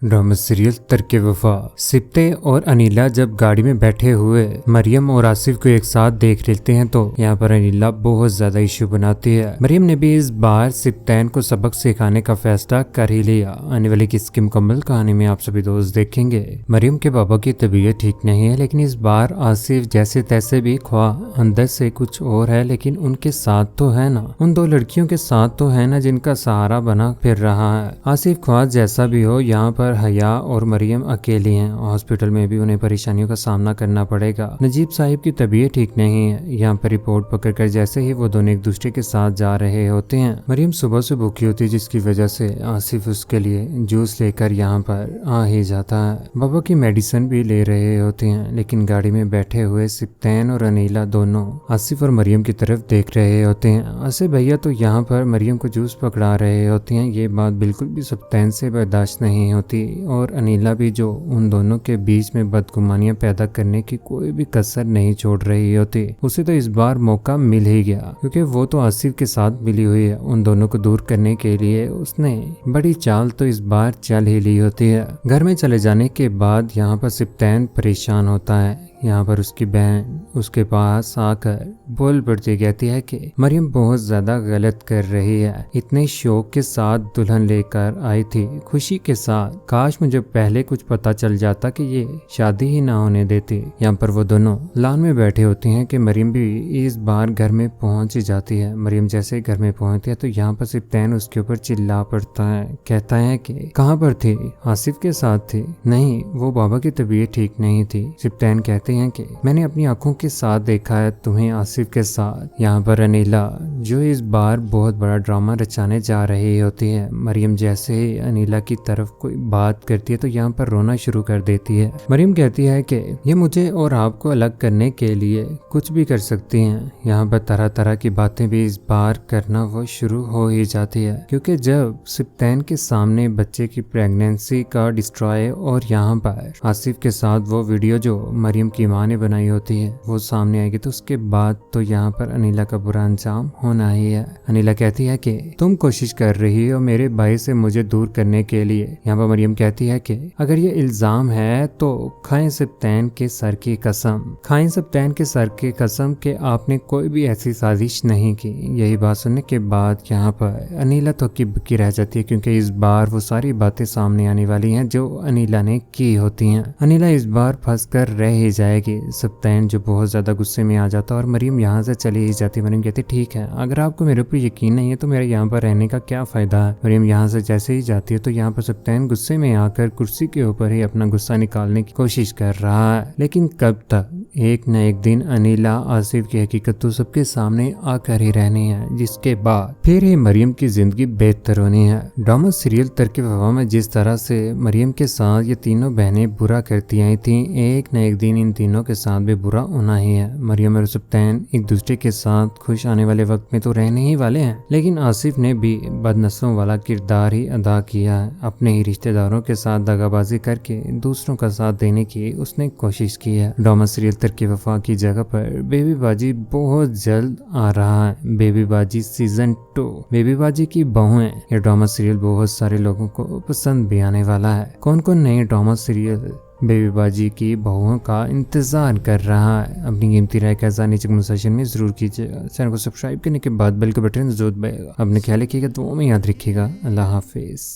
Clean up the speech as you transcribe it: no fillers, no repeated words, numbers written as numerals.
Drama serial तरके वफा। सिप्ते और अनीला जब गाड़ी में बैठे हुए मरियम और आसिफ को एक साथ देख लेते हैं तो यहाँ पर अनीला बहुत ज्यादा इश्यू बनाती है। मरियम ने भी इस बार सिप्तैन को सबक सिखाने का फैसला कर ही लिया। आने वाली किसकी मुकम्मल कहानी में आप सभी दोस्त देखेंगे। मरियम के पापा की तबीयत ठीक नहीं है, लेकिन इस बार आसिफ जैसे तैसे भी ख्वाह अंदर से कुछ और है, लेकिन उनके साथ तो है ना, उन दो लड़कियों के साथ तो है ना जिनका सहारा बना फिर रहा है। आसिफ ख्वाह जैसा भी हो, यहाँ पर हया और मरियम अकेली हैं। हॉस्पिटल में भी उन्हें परेशानियों का सामना करना पड़ेगा। नजीब साहिब की तबीयत ठीक नहीं है। यहाँ पर रिपोर्ट पकड़कर जैसे ही वो दोनों एक दूसरे के साथ जा रहे होते हैं, मरियम सुबह से भूखी होती है, जिसकी वजह से आसिफ उसके लिए जूस लेकर यहाँ पर आ ही जाता है। बाबा की मेडिसिन भी ले रहे होते हैं, लेकिन गाड़ी में बैठे हुए सिप्तैन और अनीला दोनों आसिफ और मरियम की तरफ देख रहे होते हैं। आसिफ भैया तो यहाँ पर मरियम को जूस पकड़ा रहे होते हैं। ये बात बिल्कुल भी सिप्तैन से बर्दाश्त नहीं होती और अनीला भी, जो उन दोनों के बीच में बदगुमानियां पैदा करने की कोई भी कसर नहीं छोड़ रही होती। उसे तो इस बार मौका मिल ही गया, क्योंकि वो तो आसिफ के साथ मिली हुई है। उन दोनों को दूर करने के लिए उसने बड़ी चाल तो इस बार चल ही ली होती है। घर में चले जाने के बाद यहाँ पर सिप्तैन परेशान होता है। यहाँ पर उसकी बहन उसके पास आकर बोल पड़ती कहती है कि मरियम बहुत ज्यादा गलत कर रही है। इतने शौक के साथ दुल्हन लेकर आई थी, खुशी के साथ। काश मुझे पहले कुछ पता चल जाता कि ये शादी ही ना होने देती। यहाँ पर वो दोनों लान में बैठे होती हैं कि मरियम भी इस बार घर में पहुंच ही जाती है। मरियम जैसे ही घर में पहुंचती है तो यहाँ पर सिप्तैन उसके ऊपर चिल्ला पड़ता है, कहता है कि कहाँ पर थी? आसिफ के साथ थी। नहीं, वो बाबा की तबीयत ठीक नहीं थी। सिप्तैन कहते हैं कि मैंने अपनी आंखों के साथ देखा है तुम्हें आसिफ के साथ। यहाँ पर अनीला, जो इस बार बहुत बड़ा ड्रामा रचाने जा रही होती है, मरियम जैसे ही अनीला की तरफ कोई बात करती है तो यहाँ पर रोना शुरू कर देती है। मरियम कहती है कि ये मुझे और आपको अलग करने के लिए कुछ भी कर सकती हैं। यहाँ पर तरह तरह की बातें भी इस बार करना वो शुरू हो ही जाती है, क्योंकि जब सिप्तैन के सामने बच्चे की प्रेगनेंसी का डिस्ट्रॉय और यहाँ पर आसिफ के साथ वो वीडियो जो मरियम की माँ ने बनाई होती है वो सामने आएगी, तो उसके बाद तो यहाँ पर अनीला का बुरा अंजाम होना ही है। अनीला कहती है कि तुम कोशिश कर रही हो मेरे भाई से मुझे दूर करने के लिए। यहाँ पर मरियम कहती है कि अगर ये इल्जाम है तो खाएं सिप्तैन के सर की कसम, खाएं सिप्तैन के सर की कसम कि आपने कोई भी ऐसी साजिश नहीं की। यही बात सुनने के बाद यहाँ पर अनीला तो हक्की बक्की रह जाती है, क्योंकि इस बार वो सारी बातें सामने आने वाली हैं जो अनीला ने की होती हैं। अनीला इस बार फंस कर रह ही जाएगी। सिप्तैन जो बहुत ज्यादा गुस्से में आ जाता और मरियम यहाँ से चली ही जाती। मरियम कहती ठीक है, अगर आपको मेरे ऊपर यकीन नहीं है तो मेरे यहाँ पर रहने का क्या फायदा है। मरियम यहाँ से जैसे ही जाती है तो यहाँ पर सिप्तैन गुस्से में आकर कुर्सी के ऊपर ही अपना गुस्सा निकालने की कोशिश कर रहा है। लेकिन कब तक? एक न एक दिन अनीला आसिफ की हकीकत तो सबके सामने आकर ही रहनी है, जिसके बाद फिर ही मरियम की जिंदगी बेहतर होनी है। ड्रामा सीरियल तरके वफा में जिस तरह से मरियम के साथ ये तीनों बहनें बुरा करती आई थी, एक न एक दिन इन तीनों के साथ भी बुरा होना ही है। मरियम और सिप्तैन एक दूसरे के साथ खुश आने वाले वक्त में तो रहने ही वाले हैं, लेकिन आसिफ ने भी बदनस्लों वाला किरदार ही अदा किया है। अपने ही रिश्तेदारों के साथ दगाबाजी करके दूसरों का साथ देने की उसने कोशिश की है। ड्रामा सीरियल तरके वफा की जगह पर बेबी बाजी बहुत जल्द आ रहा है। बेबी बाजी सीजन 2, बेबी बाजी की बहुएं। ये ड्रामा सीरियल बहुत सारे लोगों को पसंद भी आने वाला है। कौन कौन नए ड्रामा सीरियल बेबी बाजी की बहुओं का इंतजार कर रहा है? अपनी कीमती राय का इज़हार नीचे कमेंट सेक्शन में जरूर कीजिएगा। चैनल को सब्सक्राइब करने के बाद बेल के बटन जरूर दबाइएगा। अपने ख्याल रखिएगा, दुआओं में याद रखिएगा। अल्लाह हाफिज।